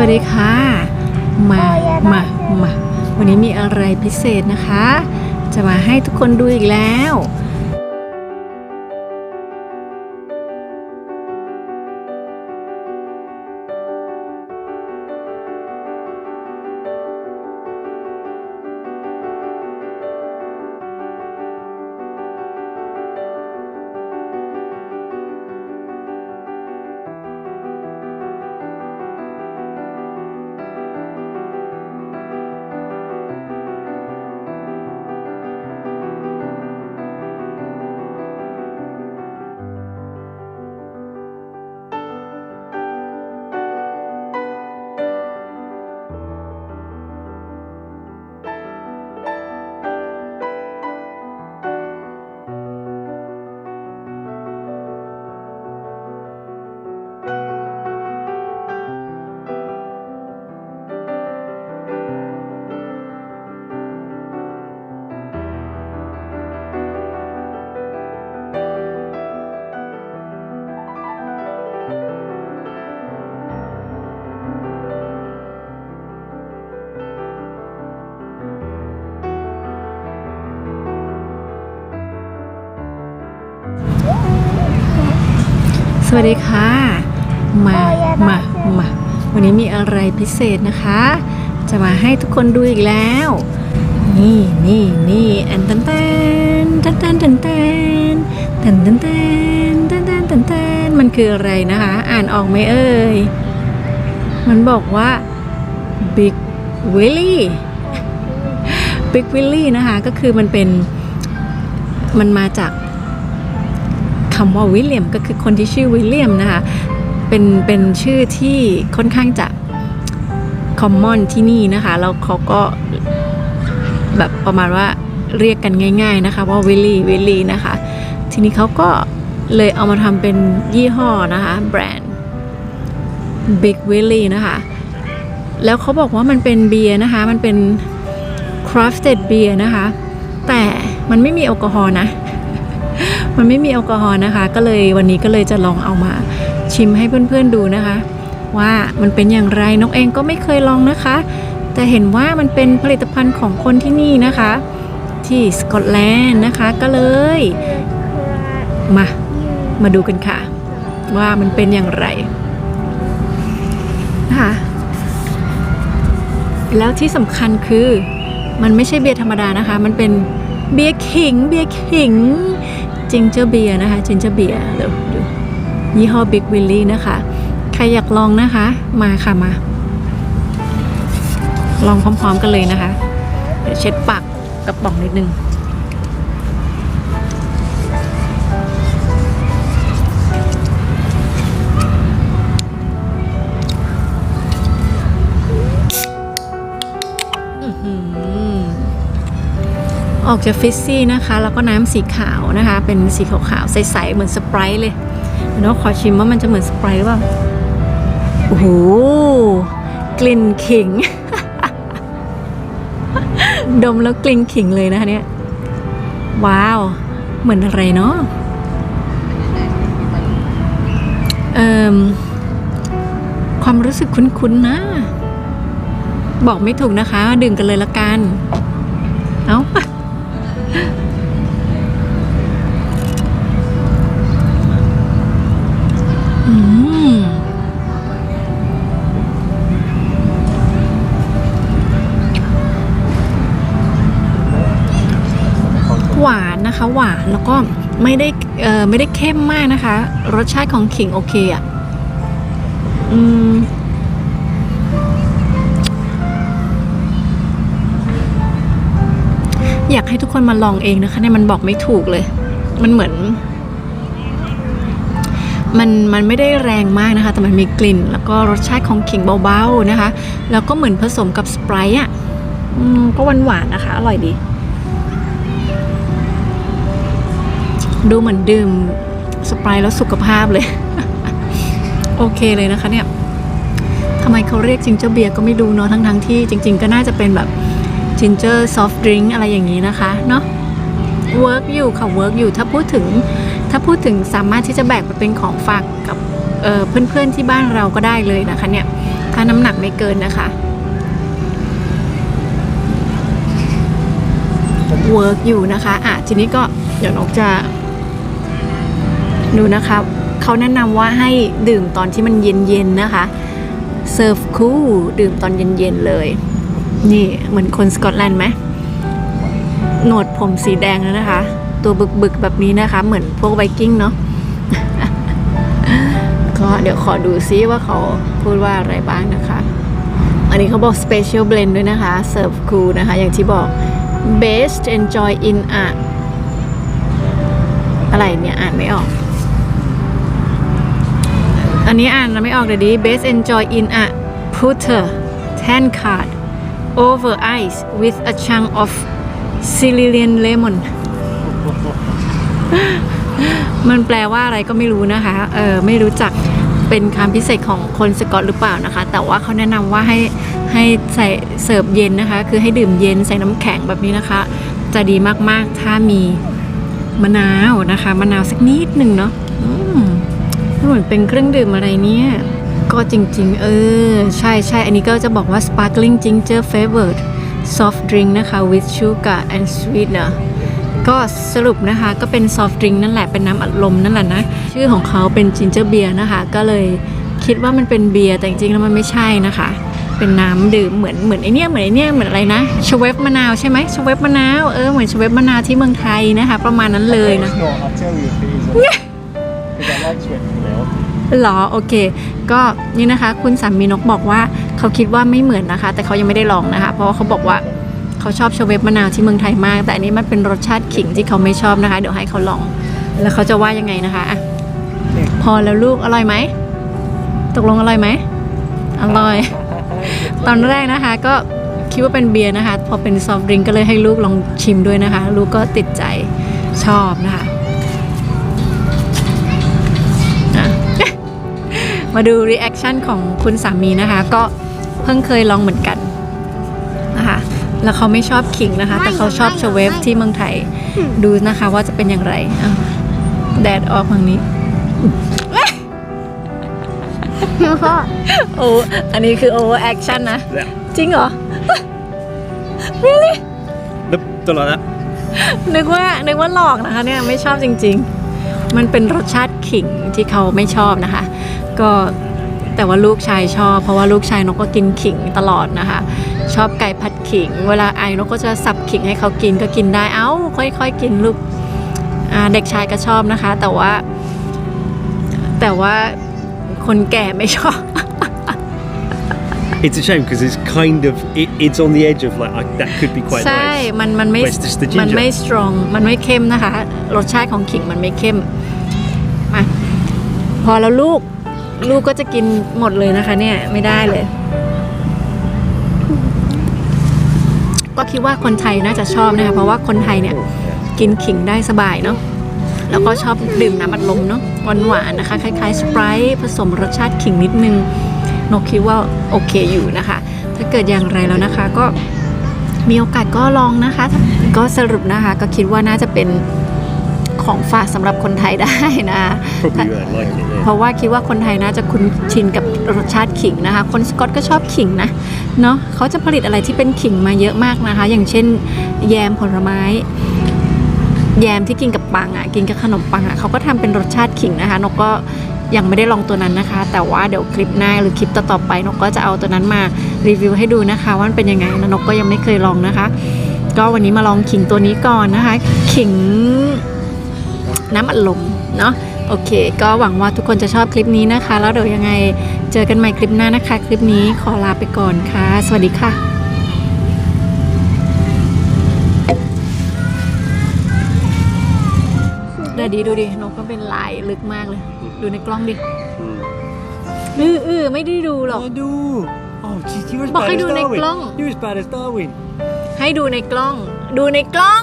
วัสดีค่ะมามาวันนี้มีอะไรพิเศษนะคะ จะมาให้ทุกคนดูอีกแล้วสวัสดีค่ะมาวันนี้มีอะไรพิเศษนะคะ จะมาให้ทุกคนดูอีกแล้วนี่อันตันมันคืออะไรนะคะอ่านออกไหมเอ่ยมันบอกว่า Big Willie นะคะก็คือมันมาจากคำว่าวิลเลียมก็คือคนที่ชื่อวิลเลียมนะคะเป็นชื่อที่ค่อนข้างจะคอมมอนที่นี่นะคะแล้วเขาก็แบบประมาณว่าเรียกกันง่ายๆนะคะว่าวิลลี่นะคะทีนี้เขาก็เลยเอามาทำเป็นยี่ห้อนะคะแบรนด์ Big Willie นะคะแล้วเขาบอกว่ามันเป็นเบียร์นะคะมันเป็น crafted beer นะคะแต่มันไม่มีแอลกอฮอล์นะมันไม่มีแอลกอฮอล์นะคะวันนี้ก็เลยจะลองเอามาชิมให้เพื่อนๆดูนะคะว่ามันเป็นอย่างไรน้องเองก็ไม่เคยลองนะคะแต่เห็นว่ามันเป็นผลิตภัณฑ์ของคนที่นี่นะคะที่สกอตแลนด์นะคะก็เลยมาดูกันค่ะว่ามันเป็นอย่างไรนะคะแล้วที่สำคัญคือมันไม่ใช่เบียร์ธรรมดานะคะมันเป็นเบียร์ขิงจิงเจอร์เบียร์นะคะจิงเจอร์เบียร์เดี๋ยวดูยี่ห้อ Big Willie นะคะใครอยากลองนะคะมาค่ะมาลองพร้อมๆกันเลยนะคะเดี๋ยวเช็ดปากกระป๋องนิดนึงออกจากฟิซซี่นะคะแล้วก็น้ำสีขาวนะคะเป็นสีขาวๆใสๆเหมือนสไปร์เลยเดี๋ยวขอชิมว่ามันจะเหมือนสไปร์หรือเปล่าโอ้โหกลิ่นขิง ดมแล้วกลิ่นขิงเลยนะคะเนี่ยว้าวเหมือนอะไรเนาะความรู้สึกคุ้นๆนะบอกไม่ถูกนะคะดื่มกันเลยละกันเอ้าหวานนะคะหวานแล้วก็ไม่ได้เข้มมากนะคะรสชาติของขิงโอเคอ่ะอยากให้ทุกคนมาลองเองนะคะเนี่ยมันบอกไม่ถูกเลยมันเหมือนมันไม่ได้แรงมากนะคะแต่มันมีกลิ่นแล้วก็รสชาติของขิงเบาๆนะคะแล้วก็เหมือนผสมกับสไปร์อ่ะก็หวานนะคะอร่อยดีดูเหมือนดื่มสไปร์แล้วสุขภาพเลย โอเคเลยนะคะเนี่ยทำไมเขาเรียกจิงเจอร์เบียร์ก็ไม่รู้เนาะทั้งที่จริงๆก็น่าจะเป็นแบบจิงเจอร์ซอฟต์ดริงก์อะไรอย่างนี้นะคะเนาะเวิร์กอยู่ค่ะเวิร์กอยู่ถ้าพูดถึงสามารถที่จะแบกไปเป็นของฝากกับเพื่อนๆที่บ้านเราก็ได้เลยนะคะเนี่ย ถ้าน้ำหนักไม่เกินนะคะเวิร์กอยู่นะคะทีนี้ก็เดี๋ยวนกจะดูนะคะเขาแนะนำว่าให้ดื่มตอนที่มันเย็นๆนะคะเซิร์ฟคูลดื่มตอนเย็นๆเลยนี่เหมือนคนสกอตแลนด์ไหมโหนดผมสีแดงแล้วนะคะ ตัวบึกๆแบบนี้นะคะเหมือนพวกไวกิ้งเนาะ ก็เดี๋ยวขอดูซิว่าเขาพูดว่าอะไรบ้างนะคะอันนี้เขาบอก special blend ด้วยนะคะ serve cool นะคะอย่างที่บอก best enjoy in a อะไรเนี่ยอ่านไม่ออกอันนี้อ่านไม่ออกเลยดิ best enjoy in a porter tan card over ice with a chunk of Ceylon lemon มันแปลว่าอะไรก็ไม่รู้นะคะไม่รู้จักเป็นคำพิเศษของคนสกอตหรือเปล่านะคะแต่ว่าเขาแนะนำว่าให้ใส่เสิร์ฟเย็นนะคะคือให้ดื่มเย็นใส่น้ำแข็งแบบนี้นะคะจะดีมากๆถ้ามีมะนาวนะคะมะนาวสักนิดหนึ่งเนาะเหมือนเป็นเครื่องดื่มอะไรเนี่ยก็จริงๆใช่อันนี้ก็จะบอกว่า sparkling ginger flavored soft drink นะคะ with sugar and sweetener ก็สรุปนะคะก็เป็น soft drink นั่นแหละเป็นน้ำอัดลมนั่นแหละนะชื่อของเขาเป็น ginger beer นะคะก็เลยคิดว่ามันเป็นเบียร์แต่จริงๆแล้วมันไม่ใช่นะคะเป็นน้ำดื่มเหมือนไอเนี้ยเหมือนอะไรนะชเวฟมะนาวใช่ไหมชเวฟมะนาวเหมือนชเวฟมะนาวที่เมืองไทยนะคะประมาณนั้นเลยนะหรอโอเคก็นี่นะคะคุณสามีนกบอกว่าเขาคิดว่าไม่เหมือนนะคะแต่เขายังไม่ได้ลองนะคะเพราะว่าเขาบอกว่าเขาชอบชเวฟมะนาวที่เมืองไทยมากแต่อันนี้มันเป็นรสชาติขิงที่เขาไม่ชอบนะคะเดี๋ยวให้เขาลองแล้วเขาจะว่ายังไงนะคะอ่ะพอแล้วลูกอร่อยไหมตกลงอร่อยไหมอร่อยตอนแรกนะคะก็คิดว่าเป็นเบียร์นะคะพอเป็นซอฟต์ดริงก์ก็เลยให้ลูกลองชิมด้วยนะคะลูกก็ติดใจชอบนะคะมาดูรีแอคชั่นของคุณสามีนะคะก็เพิ่งเคยลองเหมือนกันนะคะแล้วเขาไม่ชอบขิงนะคะแต่เขาชอบชเวฟที่เมืองไทยดูนะคะว่าจะเป็นอย่างไรแดดออกฝั่งนี้โอ้อันนี้คือโอเวอร์แอคชั่นนะจริงเหรอ really ตัวเราละ นึกว่าหลอกนะคะเนี่ยไม่ชอบจริงๆมันเป็นรสชาติขิงที่เขาไม่ชอบนะคะก็แต่ว่าลูกชายชอบเพราะว่าลูกชายนกก็กินขิงตลอดนะคะชอบไก่ผัดขิงเวลาไอนกก็จะสับขิงให้เขากินก็กินได้ค่อยๆกินลูกเด็กชายก็ชอบนะคะแต่ว่าคนแก่ไม่ชอบ It's a shame because it's kind of it's on the edge of like that could be quite ใช่ nice มันไม่ มันไม่ strong มันไม่เข้มนะคะรสชาติของขิงมันไม่เข้มพอแล้วลูกก็จะกินหมดเลยนะคะเนี่ยไม่ได้เลยก็คิดว่าคนไทยน่าจะชอบนะคะเพราะว่าคนไทยเนี่ยกินขิงได้สบายเนาะแล้วก็ชอบดื่มน้ำอัดลมเนาะหวานๆนะคะคล้ายๆสไปร์ผสมรสชาติขิงนิดนึงนกคิดว่าโอเคอยู่นะคะถ้าเกิดอย่างไรแล้วนะคะก็มีโอกาสก็ลองนะคะก็สรุปนะคะก็คิดว่าน่าจะเป็นของฝากสำหรับคนไทยได้นะเพราะว่าคิดว่าคนไทยน่าจะคุ้นชินกับรสชาติขิงนะคะคนสกอตก็ชอบขิงนะเนาะเขาจะผลิตอะไรที่เป็นขิงมาเยอะมากนะคะอย่างเช่นแยมผลไม้แยมที่กินกับปังกินกับขนมปังเขาก็ทำเป็นรสชาติขิงนะคะนกก็ยังไม่ได้ลองตัวนั้นนะคะแต่ว่าเดี๋ยวคลิปหน้าหรือคลิปต่อๆไปนกก็จะเอาตัวนั้นมารีวิวให้ดูนะคะว่ามันเป็นยังไงนกก็ยังไม่เคยลองนะคะก็วันนี้มาลองขิงตัวนี้ก่อนนะคะขิงน้ำอัดลมเนาะโอเคก็หวังว่าทุกคนจะชอบคลิปนี้นะคะแล้วเดี๋ยวยังไงเจอกันใหม่คลิปหน้านะคะคลิปนี้ขอลาไปก่อนค่ะสวัสดีค่ะดูดินกก็เป็นลายลึกมากเลยดูในกล้องดิไม่ได้ดูหรอกดู บอกให้ดูในกล้อง You're as bad as Darwin ให้ดูในกล้องดูในกล้อง